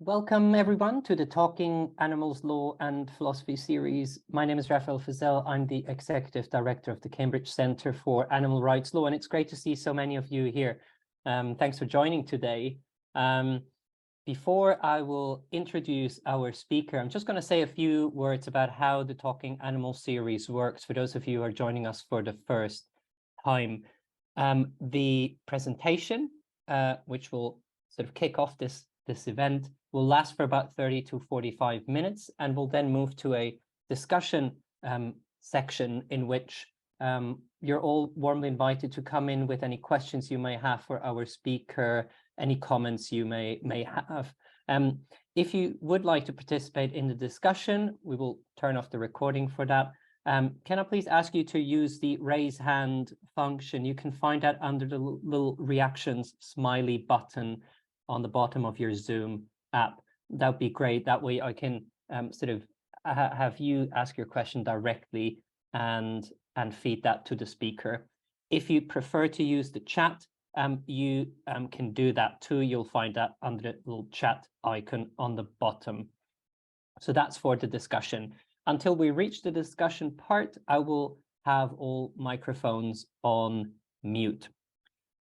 Welcome everyone to the Talking Animals Law and Philosophy series. My name is Raphael Fazell. I'm the Executive Director of the Cambridge Centre for Animal Rights Law, and it's great to see so many of you here. Thanks for joining today. Before I will introduce our speaker, I'm just going to say a few words about how the Talking Animal series works for those of you who are joining us for the first time. The presentation, which will sort of kick off this event, will last for about 30 to 45 minutes, and we'll then move to a discussion section in which you're all warmly invited to come in with any questions you may have for our speaker, any comments you may have. If you would like to participate in the discussion, we will turn off the recording for that. Can I please ask you to use the raise hand function? You can find that under the little reactions smiley button on the bottom of your Zoom app. That would be great. That way I can sort of have you ask your question directly and feed that to the speaker. If you prefer to use the chat, you can do that too. You'll find that under the little chat icon on the bottom. So that's for the discussion. Until we reach the discussion part, I will have all microphones on mute.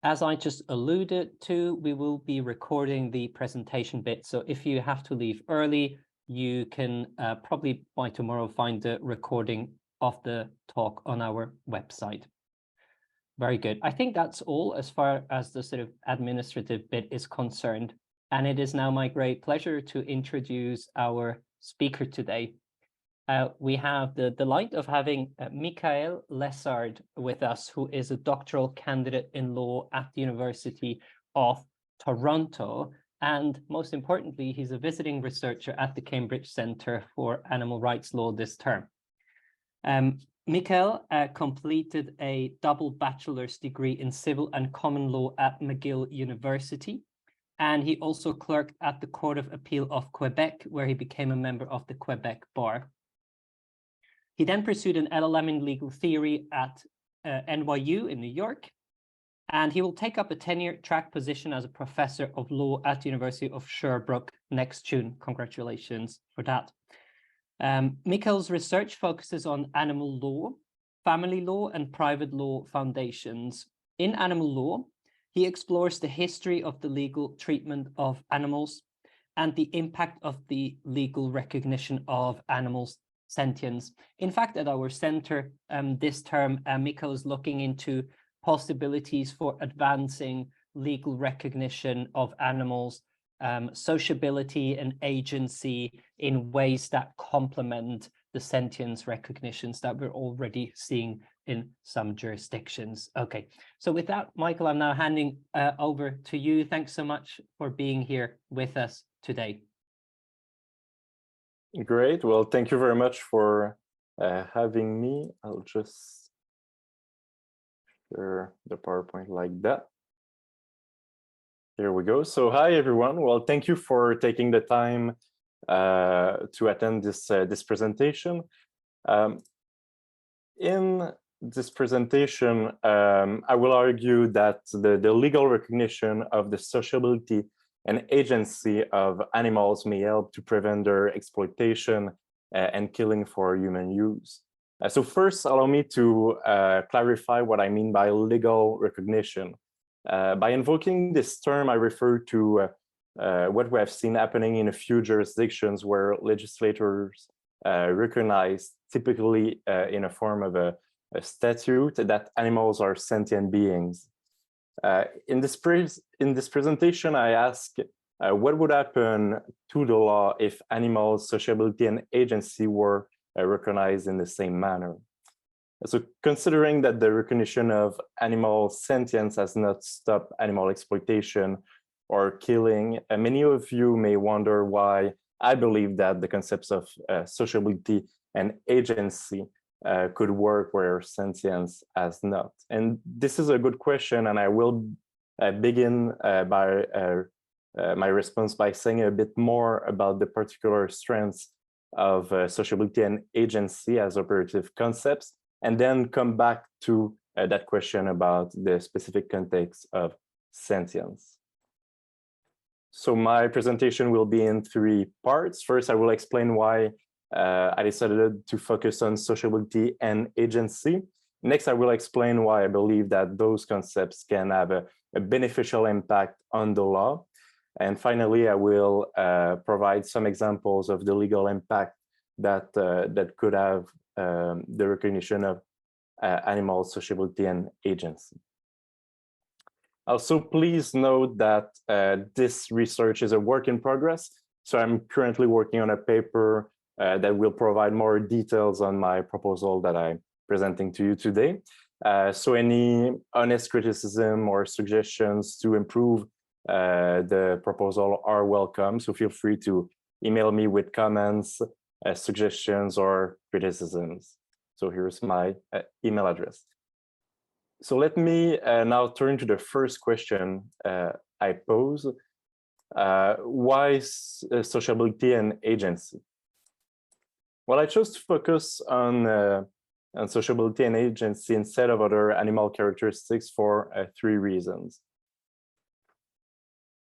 As I just alluded to, we will be recording the presentation bit. So if you have to leave early, you can probably by tomorrow find the recording of the talk on our website. Very good. I think that's all as far as the sort of administrative bit is concerned. And it is now my great pleasure to introduce our speaker today. We have the delight of having Michaël Lessard with us, who is a doctoral candidate in law at the University of Toronto. And most importantly, he's a visiting researcher at the Cambridge Centre for Animal Rights Law this term. Michaël completed a double bachelor's degree in civil and common law at McGill University. And he also clerked at the Court of Appeal of Quebec, where he became a member of the Quebec Bar. He then pursued an LLM in legal theory at NYU in New York, and he will take up a tenure track position as a professor of law at the University of Sherbrooke next June. Congratulations for that. Michaël's research focuses on animal law, family law, and private law foundations. In animal law, he explores the history of the legal treatment of animals and the impact of the legal recognition of animals' sentience. In fact, at our center this term, Michaël is looking into possibilities for advancing legal recognition of animals, sociability and agency in ways that complement the sentience recognitions that we're already seeing in some jurisdictions. Okay, so with that, Michaël, I'm now handing over to you. Thanks so much for being here with us today. Great. Well, thank you very much for having me. I'll just share the PowerPoint like that. Here we go. So hi, everyone. Well, thank you for taking the time to attend this presentation. In this presentation, I will argue that the legal recognition of the sociability and agency of animals may help to prevent their exploitation and killing for human use. So first, allow me to clarify what I mean by legal recognition. By invoking this term, I refer to what we have seen happening in a few jurisdictions where legislators recognize, typically in a form of a statute, that animals are sentient beings. In this presentation, I ask what would happen to the law if animals' sociability and agency were recognized in the same manner. So considering that the recognition of animal sentience has not stopped animal exploitation or killing, many of you may wonder why I believe that the concepts of sociability and agency could work where sentience has not. And this is a good question, and I will begin by my response by saying a bit more about the particular strengths of sociability and agency as operative concepts, and then come back to that question about the specific context of sentience. So my presentation will be in three parts. First, I will explain why I decided to focus on sociability and agency. Next, I will explain why I believe that those concepts can have a beneficial impact on the law. And finally, I will provide some examples of the legal impact that could have the recognition of animal sociability and agency. Also, please note that this research is a work in progress. So I'm currently working on a paper that will provide more details on my proposal that I'm presenting to you today. So any honest criticism or suggestions to improve the proposal are welcome. So feel free to email me with comments, suggestions, or criticisms. So here's my email address. So let me now turn to the first question I pose. Why sociability and agency? Well, I chose to focus on sociability and agency instead of other animal characteristics for three reasons.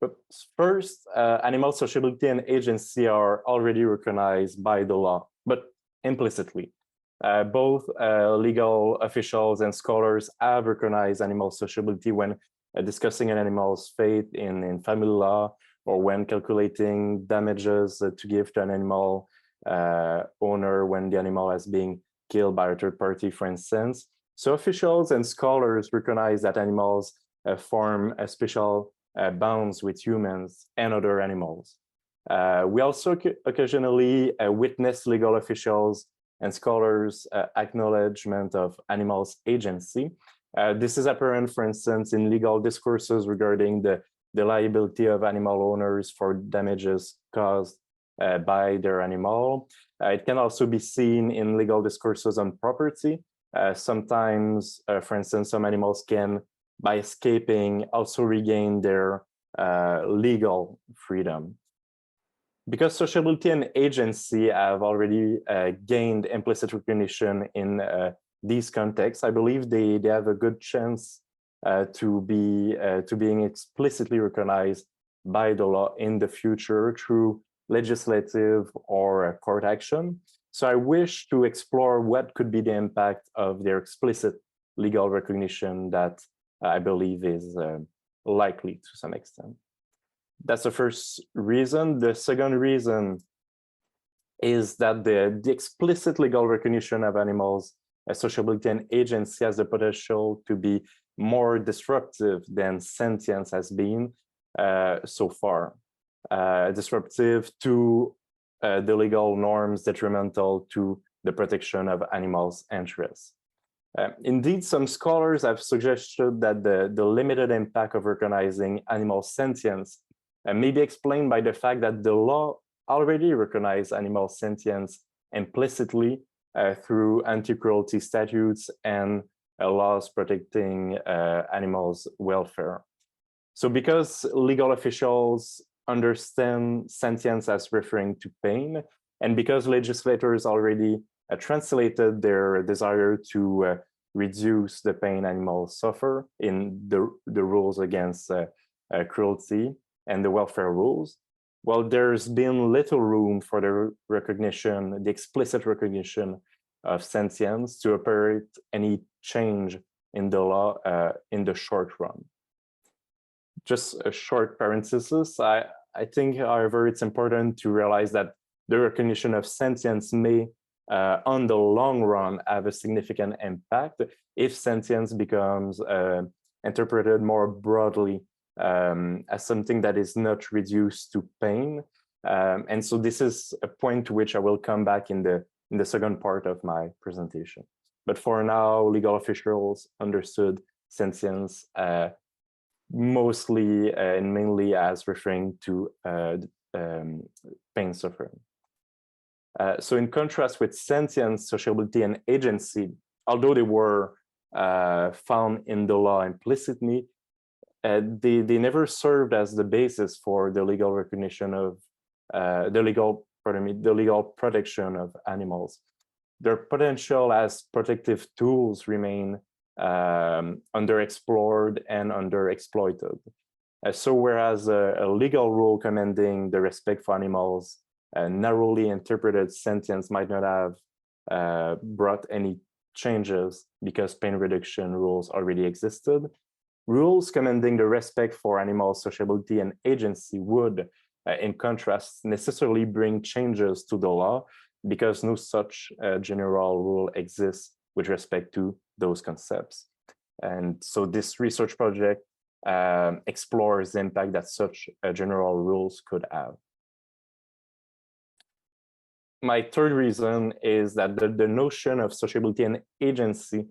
But first, animal sociability and agency are already recognized by the law, but implicitly. Both legal officials and scholars have recognized animal sociability when discussing an animal's fate in family law, or when calculating damages to give to an animal owner when the animal is being killed by a third party, for instance. So officials and scholars recognize that animals form a special bonds with humans and other animals. We also occasionally witness legal officials and scholars' acknowledgement of animals' agency. This is apparent, for instance, in legal discourses regarding the liability of animal owners for damages caused by their animal. It can also be seen in legal discourses on property. Sometimes, for instance, some animals can, by escaping, also regain their legal freedom. Because sociability and agency have already gained implicit recognition in these contexts, I believe they have a good chance to being explicitly recognized by the law in the future through legislative or court action. So I wish to explore what could be the impact of their explicit legal recognition that I believe is likely to some extent. That's the first reason. The second reason is that the explicit legal recognition of animals' sociability and agency has the potential to be more disruptive than sentience has been so far. Disruptive to the legal norms detrimental to the protection of animals' interests. Indeed, some scholars have suggested that the limited impact of recognizing animal sentience may be explained by the fact that the law already recognizes animal sentience implicitly through anti-cruelty statutes and laws protecting animals' welfare. So because legal officials understand sentience as referring to pain, and because legislators already translated their desire to reduce the pain animals suffer in the rules against cruelty and the welfare rules, well, there's been little room for the recognition, the explicit recognition of sentience to operate any change in the law in the short run. Just a short parenthesis, I think, however, it's important to realize that the recognition of sentience may, on the long run, have a significant impact if sentience becomes interpreted more broadly as something that is not reduced to pain. And so this is a point to which I will come back in the second part of my presentation. But for now, legal officials understood sentience mostly and mainly as referring to pain suffering. So in contrast with sentience, sociability, and agency, although they were found in the law implicitly, they never served as the basis for the legal recognition of the legal protection of animals. Their potential as protective tools remain underexplored and underexploited. So whereas a legal rule commanding the respect for animals, narrowly interpreted sentience might not have brought any changes because pain reduction rules already existed, rules commanding the respect for animals' sociability and agency would, in contrast, necessarily bring changes to the law because no such general rule exists with respect to those concepts. And so this research project explores the impact that such general rules could have. My third reason is that the notion of sociability and agency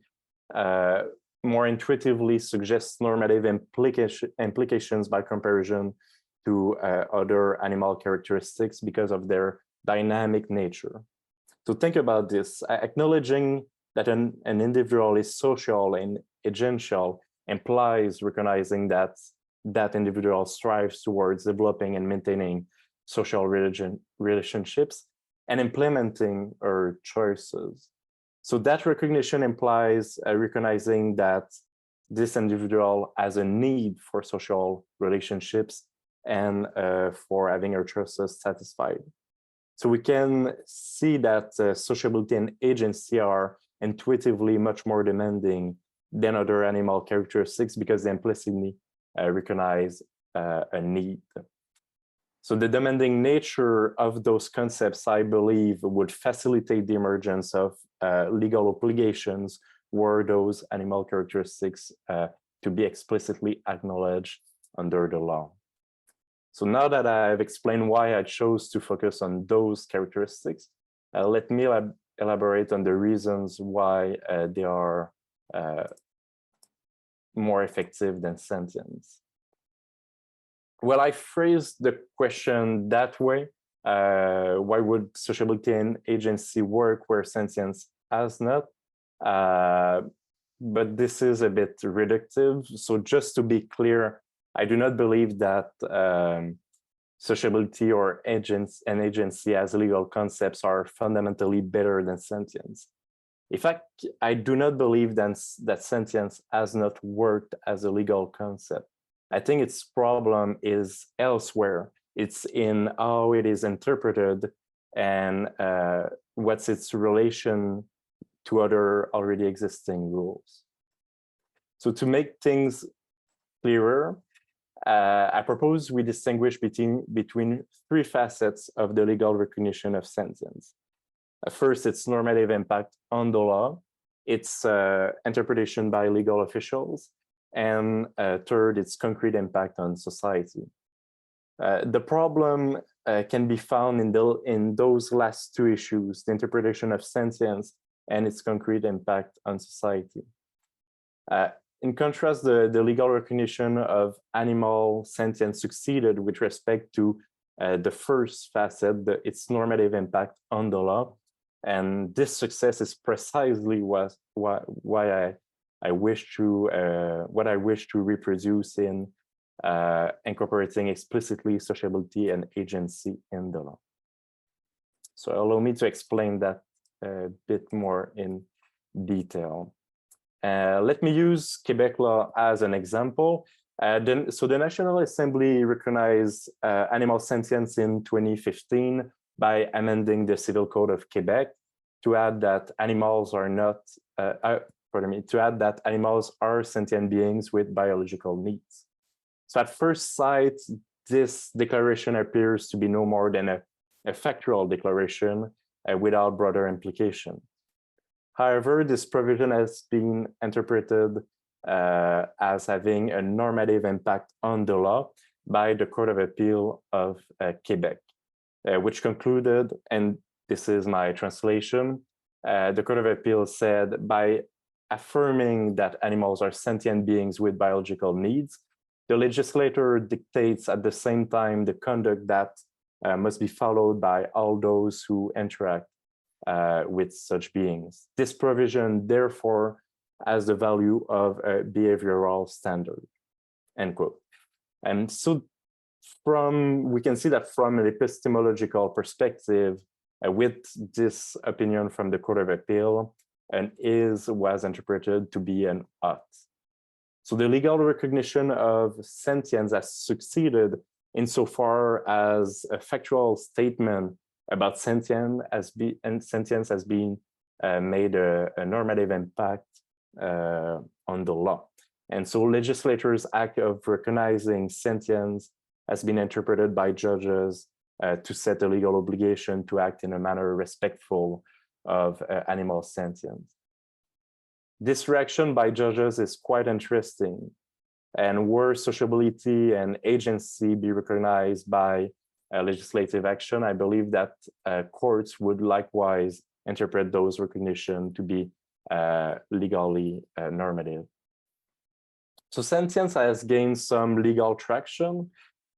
more intuitively suggests normative implications by comparison to other animal characteristics because of their dynamic nature. So think about this, acknowledging that an individual is social and agential implies recognizing that that individual strives towards developing and maintaining social relationships and implementing our choices. So that recognition implies recognizing that this individual has a need for social relationships and for having our choices satisfied. So we can see that sociability and agency are intuitively much more demanding than other animal characteristics because they implicitly recognize a need. So the demanding nature of those concepts, I believe, would facilitate the emergence of legal obligations were those animal characteristics to be explicitly acknowledged under the law. So now that I've explained why I chose to focus on those characteristics, let me elaborate on the reasons why they are more effective than sentience. Well, I phrased the question that way. Why would sociability and agency work where sentience has not? But this is a bit reductive. So just to be clear, I do not believe that sociability or agency as legal concepts are fundamentally better than sentience. In fact, I do not believe that sentience has not worked as a legal concept. I think its problem is elsewhere. It's in how it is interpreted and what's its relation to other already existing rules. So to make things clearer, I propose we distinguish between three facets of the legal recognition of sentience. First, its normative impact on the law, its interpretation by legal officials, and third, its concrete impact on society. The problem can be found in those last two issues, the interpretation of sentience and its concrete impact on society. In contrast, the legal recognition of animal sentience succeeded with respect to the first facet, its normative impact on the law. And this success is precisely why I wish to reproduce in incorporating explicitly sociability and agency in the law. So allow me to explain that a bit more in detail. Let me use Quebec law as an example. So the National Assembly recognized animal sentience in 2015 by amending the Civil Code of Quebec to add that animals are not, to add that animals are sentient beings with biological needs. So at first sight, this declaration appears to be no more than a factual declaration without broader implication. However, this provision has been interpreted as having a normative impact on the law by the Court of Appeal of Quebec, which concluded, and this is my translation, the Court of Appeal said, by affirming that animals are sentient beings with biological needs, the legislator dictates at the same time the conduct that must be followed by all those who interact with such beings. This provision, therefore, has the value of a behavioral standard, end quote. And so we can see that from an epistemological perspective, with this opinion from the Court of Appeal, an is was interpreted to be an ought. So the legal recognition of sentience has succeeded insofar as a factual statement about sentience has been made a normative impact on the law. And so legislators' act of recognizing sentience has been interpreted by judges to set a legal obligation to act in a manner respectful of animal sentience. This reaction by judges is quite interesting. And were sociability and agency be recognized by legislative action, I believe that courts would likewise interpret those recognition to be legally normative. So sentience has gained some legal traction.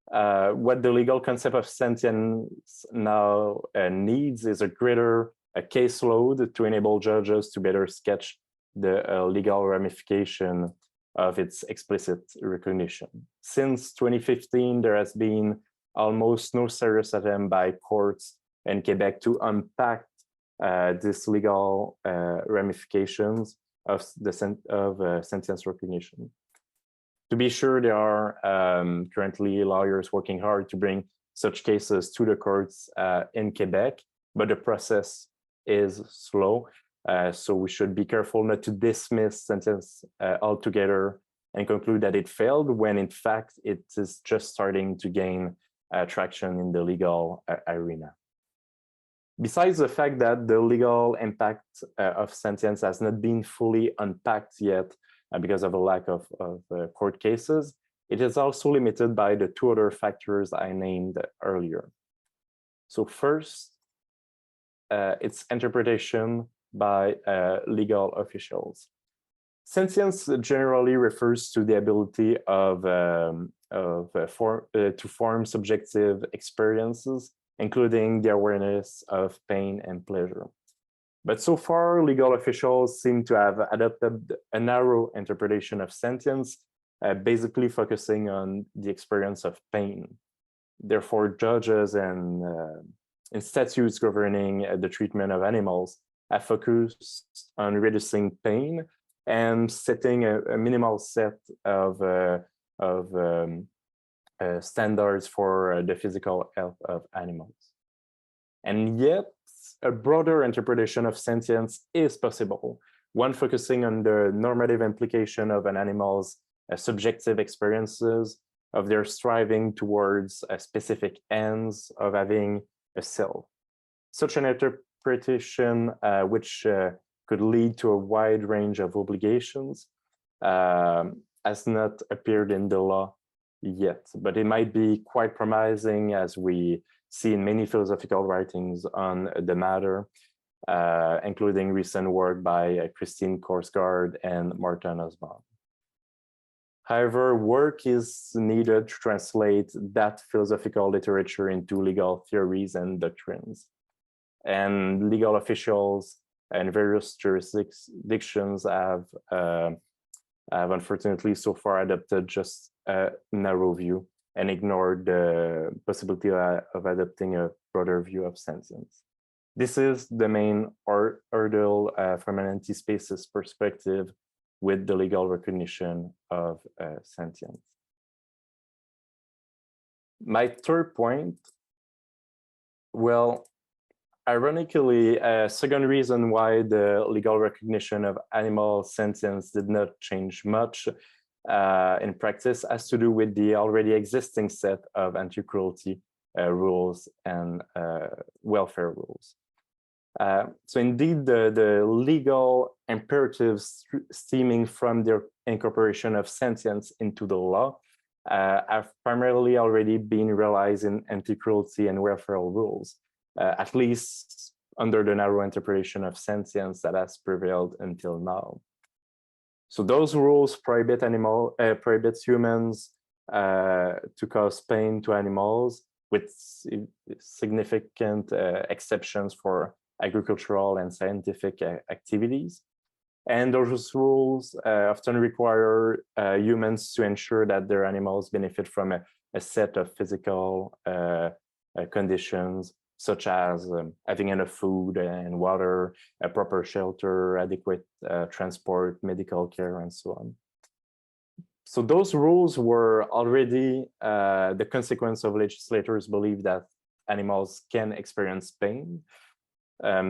What the legal concept of sentience now needs is a greater caseload to enable judges to better sketch the legal ramification of its explicit recognition. Since 2015, there has been almost no serious attempt by courts in Quebec to unpack these legal ramifications of sentience recognition. To be sure, there are currently lawyers working hard to bring such cases to the courts in Quebec, but the process is slow. So we should be careful not to dismiss sentience altogether and conclude that it failed when in fact it is just starting to gain traction in the legal arena. Besides the fact that the legal impact of sentience has not been fully unpacked yet because of a lack of court cases, it is also limited by the two other factors I named earlier. So first, its interpretation by legal officials. Sentience generally refers to the ability to form subjective experiences, including the awareness of pain and pleasure. But so far, legal officials seem to have adopted a narrow interpretation of sentience, basically focusing on the experience of pain. Therefore, judges and statutes governing the treatment of animals have focused on reducing pain and setting a minimal set of standards for the physical health of animals. And yet, a broader interpretation of sentience is possible, one focusing on the normative implication of an animal's subjective experiences, of their striving towards specific ends, of having a self. Such an interpretation, which could lead to a wide range of obligations, has not appeared in the law yet, but it might be quite promising, as we see in many philosophical writings on the matter, including recent work by Christine Korsgaard and Martin Osborne. However, work is needed to translate that philosophical literature into legal theories and doctrines. And legal officials and various jurisdictions have unfortunately so far adopted just a narrow view and ignored the possibility of adopting a broader view of sentience. This is the main hurdle from an anti-species perspective with the legal recognition of sentience. My third point, well, ironically, a second reason why the legal recognition of animal sentience did not change much in practice has to do with the already existing set of anti-cruelty rules and welfare rules. So indeed, the legal imperatives stemming from the incorporation of sentience into the law have primarily already been realized in anti-cruelty and welfare rules, at least under the narrow interpretation of sentience that has prevailed until now. So those rules prohibit humans to cause pain to animals, with significant exceptions for agricultural and scientific activities. And those rules often require humans to ensure that their animals benefit from a set of physical conditions, such as having enough food and water, a proper shelter, adequate transport, medical care, and so on. So those rules were already the consequence of legislators' belief that animals can experience pain.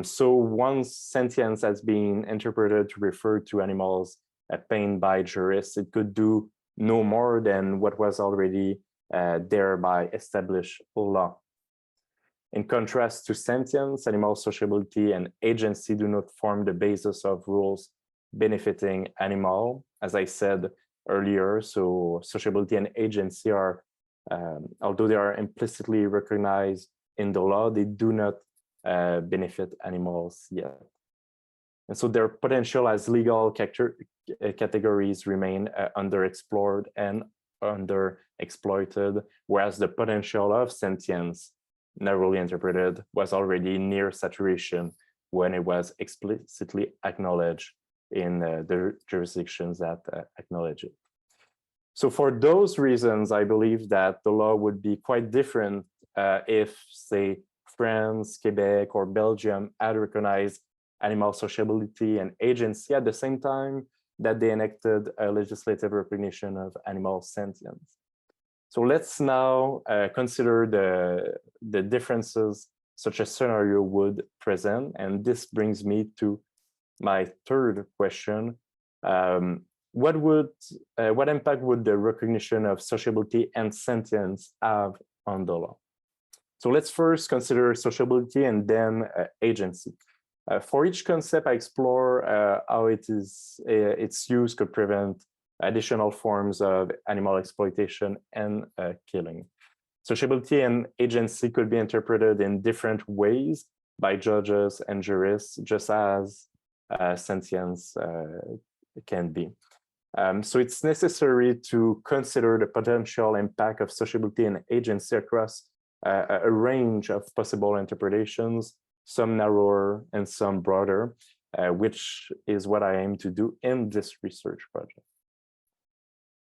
So once sentience has been interpreted to refer to animals' pain by jurists, it could do no more than what was already there by established law. In contrast to sentience, animal sociability and agency do not form the basis of rules benefiting animal. As I said earlier, so sociability and agency are, although they are implicitly recognized in the law, they do not benefit animals yet. And so their potential as legal categories remain underexplored and underexploited, whereas the potential of sentience, narrowly interpreted, was already near saturation when it was explicitly acknowledged in the jurisdictions that acknowledge it. So for those reasons, I believe that the law would be quite different if, say, France, Quebec, or Belgium had recognized animal sociability and agency at the same time that they enacted a legislative recognition of animal sentience. So let's now consider the differences such a scenario would present. And this brings me to my third question. What impact would the recognition of sociability and sentience have on the law? So let's first consider sociability and then agency. For each concept, I explore how its use could prevent additional forms of animal exploitation and killing. Sociability and agency could be interpreted in different ways by judges and jurists, just as sentience can be. So it's necessary to consider the potential impact of sociability and agency across a range of possible interpretations, some narrower and some broader, which is what I aim to do in this research project.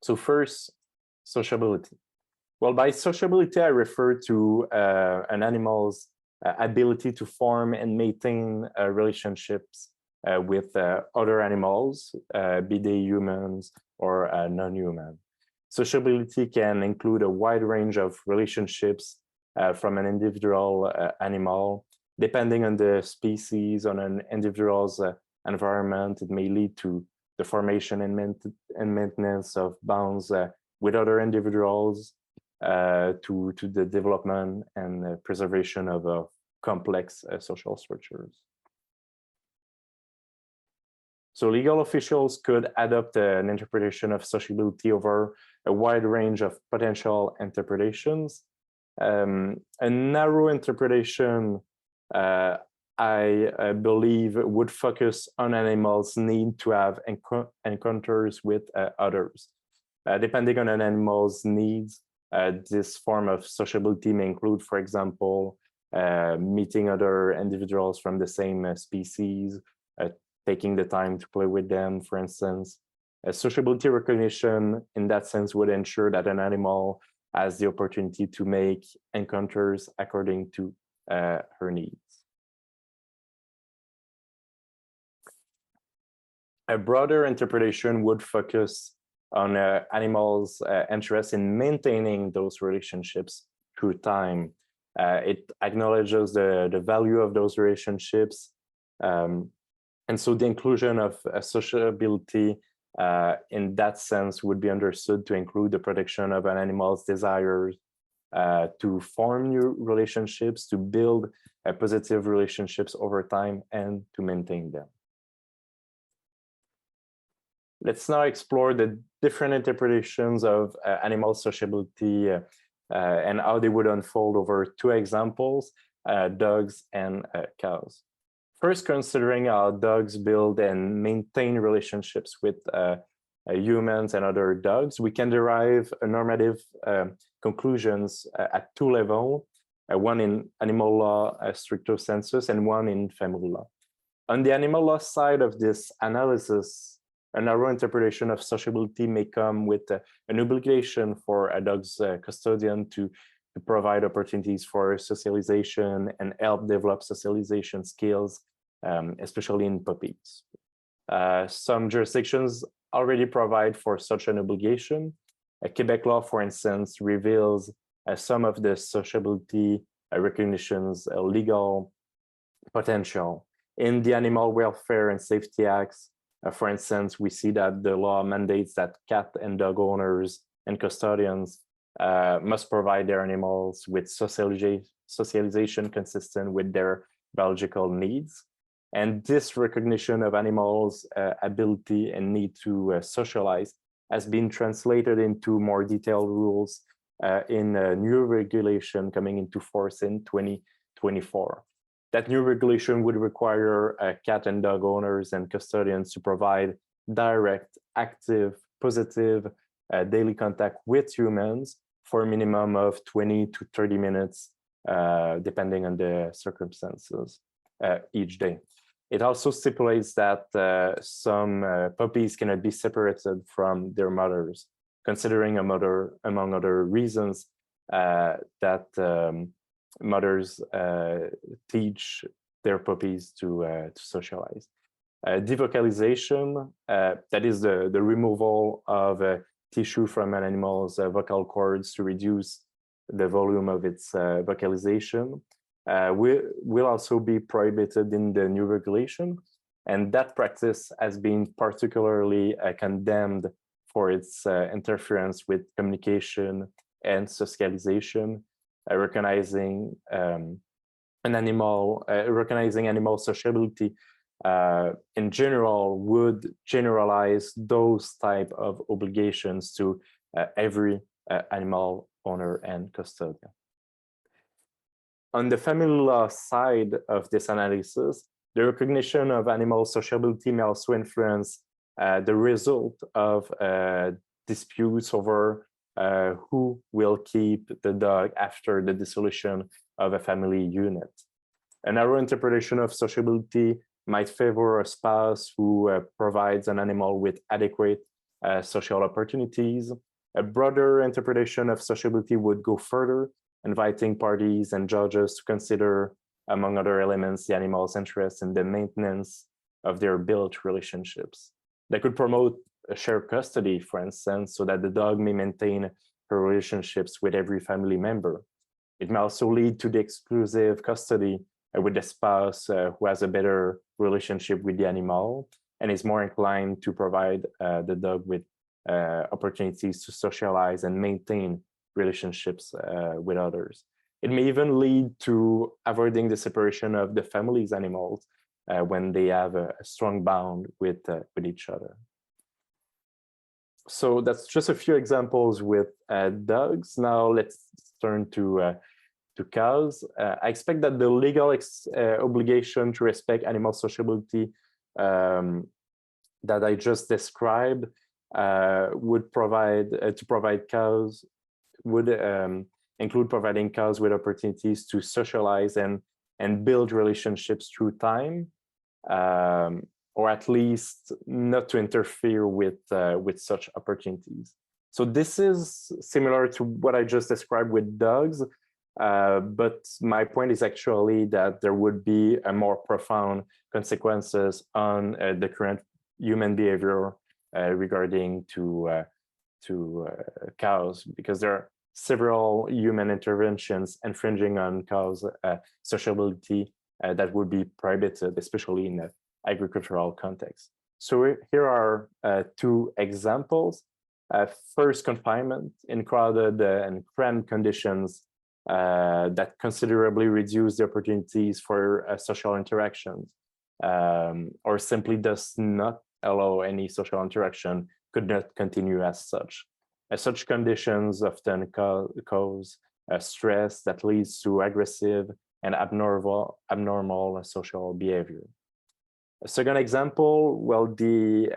So first, sociability. Well, by sociability, I refer to an animal's ability to form and maintain relationships with other animals, be they humans or non-human. Sociability can include a wide range of relationships from an individual animal. Depending on the species, on an individual's environment, it may lead to the formation and maintenance of bonds with other individuals, to the development and preservation of complex social structures. So legal officials could adopt an interpretation of sociability over a wide range of potential interpretations. A narrow interpretation, I believe, would focus on animals' need to have encounters with others. Depending on an animal's needs, this form of sociability may include, for example, meeting other individuals from the same species, taking the time to play with them, for instance. Sociability recognition, in that sense, would ensure that an animal has the opportunity to make encounters according to her needs. A broader interpretation would focus on animals' interest in maintaining those relationships through time. It acknowledges the value of those relationships. And so the inclusion of sociability in that sense would be understood to include the protection of an animal's desires to form new relationships, to build positive relationships over time, and to maintain them. Let's now explore the different interpretations of animal sociability and how they would unfold over two examples, dogs and cows. First, considering how dogs build and maintain relationships with humans and other dogs, we can derive normative conclusions at two levels, one in animal law, stricto sensus, and one in family law. On the animal law side of this analysis, a narrow interpretation of sociability may come with an obligation for a dog's custodian to provide opportunities for socialization and help develop socialization skills, especially in puppies. Some jurisdictions already provide for such an obligation. Quebec law, for instance, reveals some of the sociability recognition's legal potential. In the Animal Welfare and Safety Acts, for instance, we see that the law mandates that cat and dog owners and custodians must provide their animals with socialization consistent with their biological needs. And this recognition of animals' ability and need to socialize has been translated into more detailed rules in a new regulation coming into force in 2024. That new regulation would require cat and dog owners and custodians to provide direct, active, positive daily contact with humans for a minimum of 20 to 30 minutes, depending on the circumstances each day. It also stipulates that some puppies cannot be separated from their mothers, considering among other reasons that mothers teach their puppies to socialize. Devocalization, that is the removal of tissue from an animal's vocal cords to reduce the volume of its vocalization, will also be prohibited in the new regulation. And that practice has been particularly condemned for its interference with communication and socialization, recognizing animal sociability in general would generalize those type of obligations to every animal owner and custodian. On the family law side of this analysis, the recognition of animal sociability may also influence the result of disputes over who will keep the dog after the dissolution of a family unit. A narrow interpretation of sociability might favor a spouse who provides an animal with adequate social opportunities. A broader interpretation of sociability would go further, inviting parties and judges to consider, among other elements, the animal's interest in the maintenance of their built relationships. They could promote a shared custody, for instance, so that the dog may maintain her relationships with every family member. It may also lead to the exclusive custody with the spouse who has a better relationship with the animal and is more inclined to provide the dog with opportunities to socialize and maintain relationships with others. It may even lead to avoiding the separation of the family's animals when they have a strong bond with each other. So that's just a few examples with dogs. Now let's turn to cows. I expect that the legal obligation to respect animal sociability that I just described would provide cows would include providing cows with opportunities to socialize and build relationships through time, or at least not to interfere with such opportunities. So this is similar to what I just described with dogs, but my point is actually that there would be a more profound consequences on the current human behavior regarding to cows, because there are several human interventions infringing on cows' sociability that would be prohibited, especially in the agricultural context. So here are two examples. First, confinement in crowded and cramped conditions that considerably reduce the opportunities for social interactions, or simply does not allow any social interaction, could not continue as such. Such conditions often cause stress that leads to aggressive and abnormal social behavior. A second example, well, the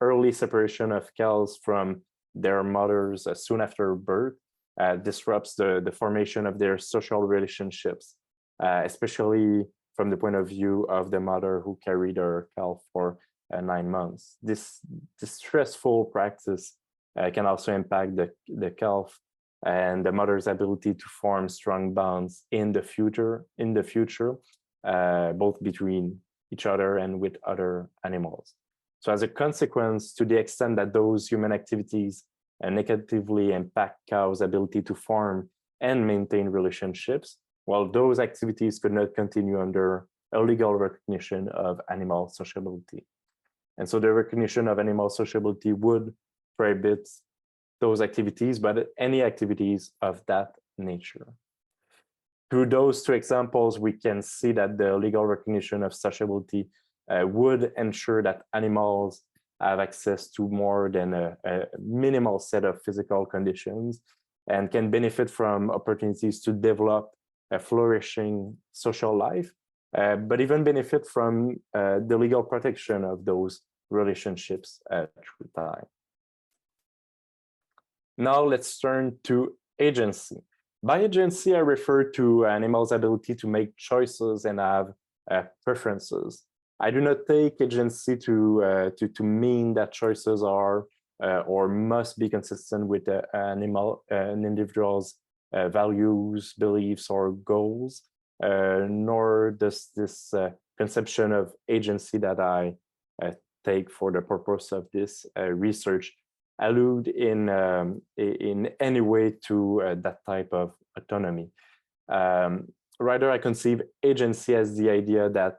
early separation of cows from their mothers soon after birth disrupts the formation of their social relationships, especially from the point of view of the mother who carried her calf for 9 months. This stressful practice can also impact the calf and the mother's ability to form strong bonds in the future, both between each other and with other animals. So as a consequence, to the extent that those human activities negatively impact cows' ability to form and maintain relationships, well, those activities could not continue under a legal recognition of animal sociability. And so the recognition of animal sociability would prohibit those activities, but any activities of that nature. Through those two examples, we can see that the legal recognition of sociability would ensure that animals have access to more than a minimal set of physical conditions and can benefit from opportunities to develop a flourishing social life, but even benefit from the legal protection of those relationships through time. Now let's turn to agency. By agency, I refer to animals' ability to make choices and have preferences. I do not take agency to mean that choices are or must be consistent with an individual's values, beliefs, or goals, nor does this conception of agency that I take for the purpose of this research allude in any way to that type of autonomy. Rather, I conceive agency as the idea that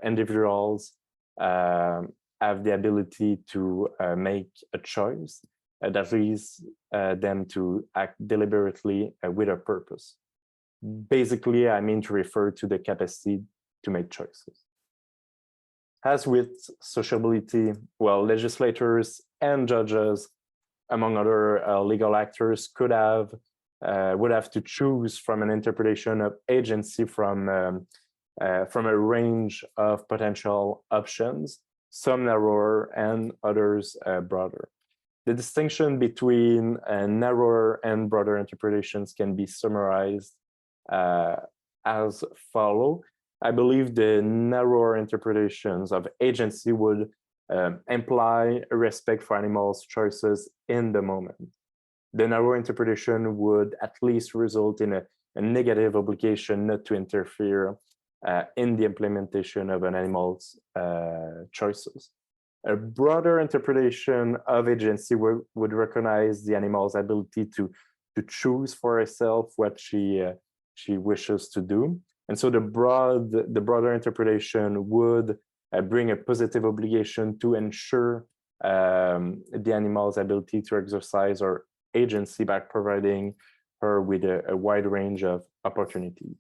individuals have the ability to make a choice that leads them to act deliberately with a purpose. Basically, I mean to refer to the capacity to make choices. As with sociability, well, legislators and judges, among other legal actors, would have to choose from an interpretation of agency from a range of potential options, some narrower and others broader. The distinction between narrower and broader interpretations can be summarized as follows. I believe the narrower interpretations of agency would imply a respect for animals' choices in the moment. The narrow interpretation would at least result in a negative obligation not to interfere in the implementation of an animal's choices. A broader interpretation of agency would recognize the animal's ability to choose for herself what she wishes to do. And so the broader interpretation would bring a positive obligation to ensure the animal's ability to exercise or agency by providing her with a wide range of opportunities.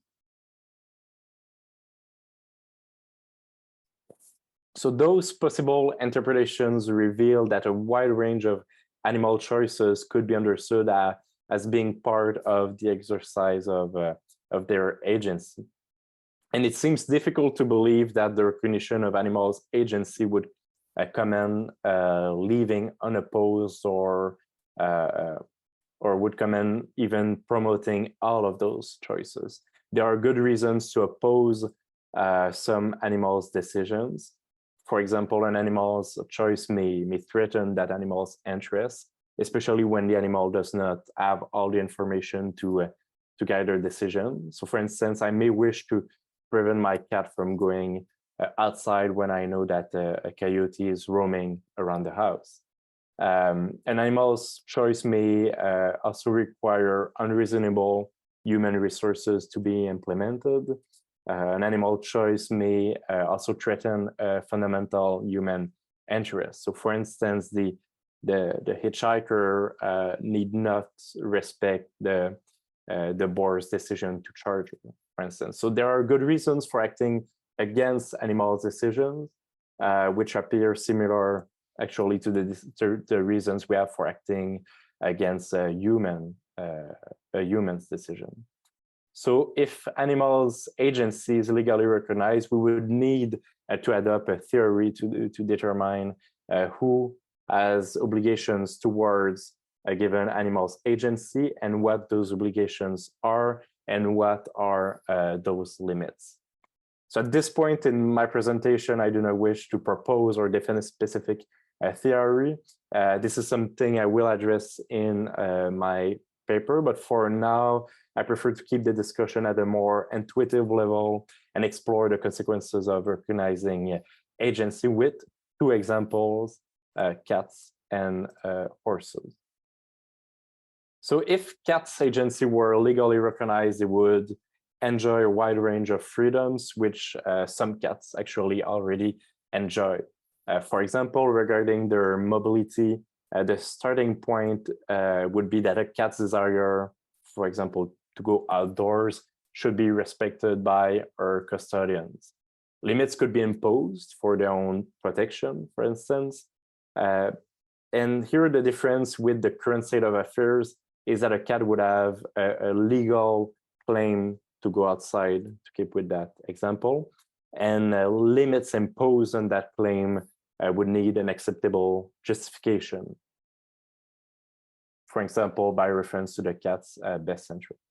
So those possible interpretations reveal that a wide range of animal choices could be understood as being part of the exercise of their agency. And it seems difficult to believe that the recognition of animals' agency would come in leaving unopposed or would come in even promoting all of those choices. There are good reasons to oppose some animals' decisions. For example, an animal's choice may threaten that animal's interests, especially when the animal does not have all the information to guide their decision. So for instance, I may wish to prevent my cat from going outside when I know that a coyote is roaming around the house. An animal's choice may also require unreasonable human resources to be implemented. An animal choice may also threaten fundamental human interests. So for instance, the hitchhiker need not respect the boar's decision to charge her, for instance. So there are good reasons for acting against animals' decisions, which appear similar actually to the reasons we have for acting against a human's decision. So if animals' agency is legally recognized, we would need to adopt a theory to determine who has obligations towards a given animal's agency and what those obligations are and what are those limits. So at this point in my presentation, I do not wish to propose or defend a specific theory. This is something I will address in my paper, but for now, I prefer to keep the discussion at a more intuitive level and explore the consequences of recognizing agency with two examples, cats and horses. So if cats' agency were legally recognized, they would enjoy a wide range of freedoms, which some cats actually already enjoy. For example, regarding their mobility, the starting point would be that a cat's desire, for example, to go outdoors should be respected by her custodians. Limits could be imposed for their own protection, for instance. And here the difference with the current state of affairs is that a cat would have a legal claim to go outside, to keep with that example, and limits imposed on that claim would need an acceptable justification. For example, by reference to the cat's best interest.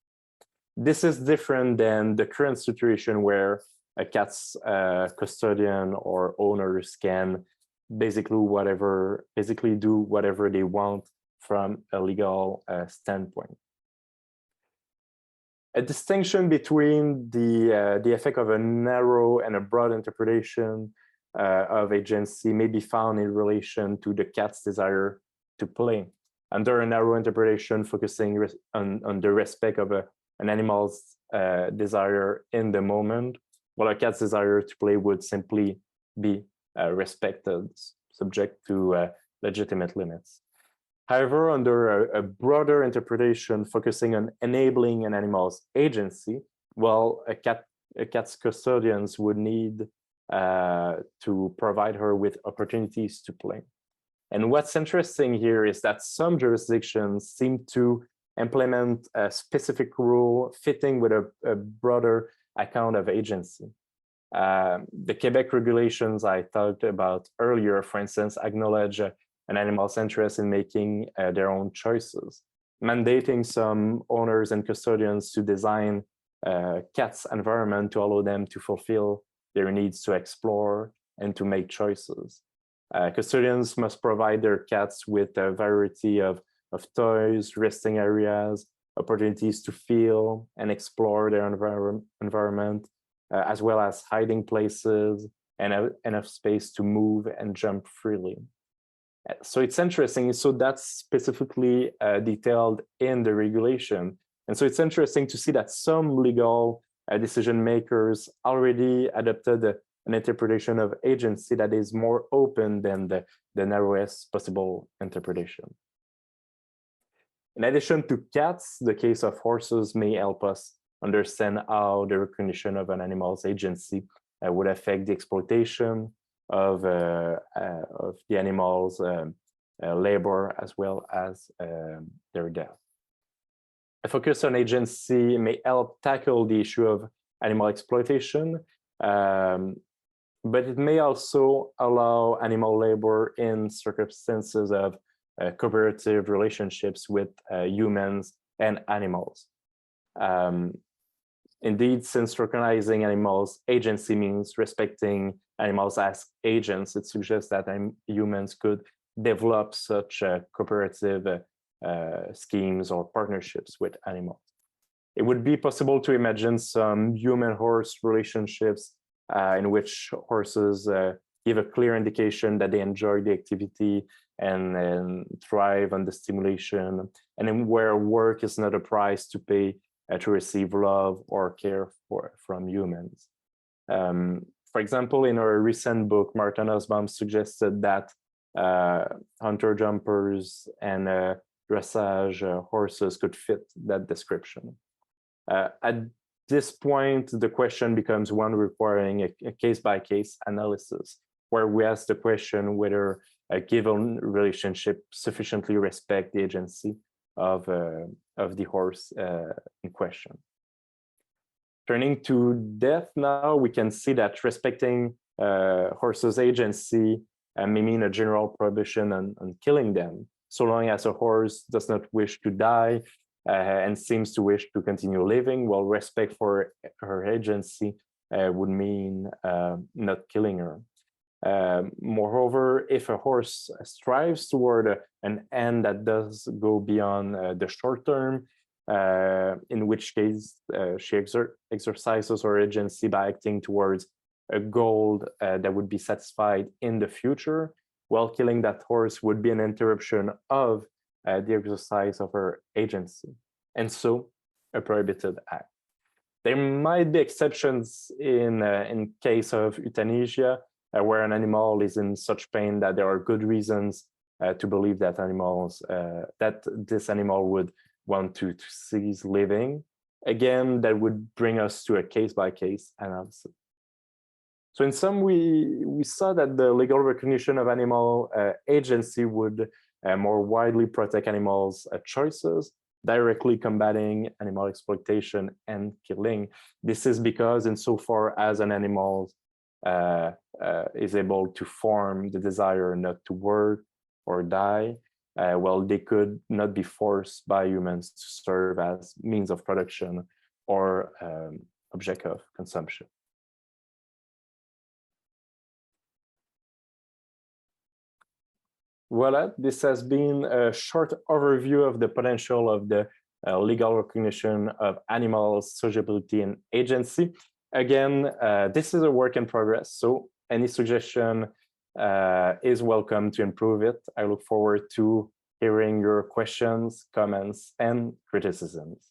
This is different than the current situation where a cat's custodian or owners can basically do whatever they want from a legal standpoint. A distinction between the effect of a narrow and a broad interpretation of agency may be found in relation to the cat's desire to play. Under a narrow interpretation focusing on the respect of an animal's desire in the moment, while a cat's desire to play would simply be respected, subject to legitimate limits. However, under a broader interpretation focusing on enabling an animal's agency, well, a cat's custodians would need to provide her with opportunities to play. And what's interesting here is that some jurisdictions seem to implement a specific rule fitting with a broader account of agency. The Quebec regulations I talked about earlier, for instance, acknowledge an animal's interest in making their own choices, mandating some owners and custodians to design cats' environment to allow them to fulfill their needs to explore and to make choices. Custodians must provide their cats with a variety of toys, resting areas, opportunities to feel and explore their environment, as well as hiding places and enough space to move and jump freely. So it's interesting. So that's specifically detailed in the regulation. And so it's interesting to see that some legal decision makers already adopted an interpretation of agency that is more open than the narrowest possible interpretation. In addition to cats, the case of horses may help us understand how the recognition of an animal's agency would affect the exploitation of the animal's labor as well as their death. A focus on agency may help tackle the issue of animal exploitation, but it may also allow animal labor in circumstances of cooperative relationships with humans and animals. Indeed, since recognizing animals' agency means respecting animals as agents, it suggests that humans could develop such cooperative schemes or partnerships with animals. It would be possible to imagine some human-horse relationships in which horses give a clear indication that they enjoy the activity and thrive on the stimulation, and in where work is not a price to pay to receive love or care from humans. For example, in our recent book, Martin Osbaum suggested that hunter jumpers and dressage horses could fit that description. At this point, the question becomes one requiring a case-by-case analysis, where we ask the question whether a given relationship sufficiently respects the agency of the horse in question. Turning to death now, we can see that respecting horses' agency may mean a general prohibition on killing them, so long as a horse does not wish to die and seems to wish to continue living, while respect for her agency would mean not killing her. Moreover, if a horse strives toward an end that does go beyond the short term, in which case she exercises her agency by acting towards a goal that would be satisfied in the future, while killing that horse would be an interruption of the exercise of her agency, and so a prohibited act. There might be exceptions in case of euthanasia, where an animal is in such pain that there are good reasons to believe that this animal would want to cease living. Again, that would bring us to a case-by-case analysis. So in sum, we saw that the legal recognition of animal agency would more widely protect animals' choices, directly combating animal exploitation and killing. This is because insofar as an animal is able to form the desire not to work or die, well, they could not be forced by humans to serve as means of production or object of consumption. Voila, this has been a short overview of the potential of the legal recognition of animals' sociability and agency. Again, this is a work in progress, so any suggestion is welcome to improve it. I look forward to hearing your questions, comments, and criticisms.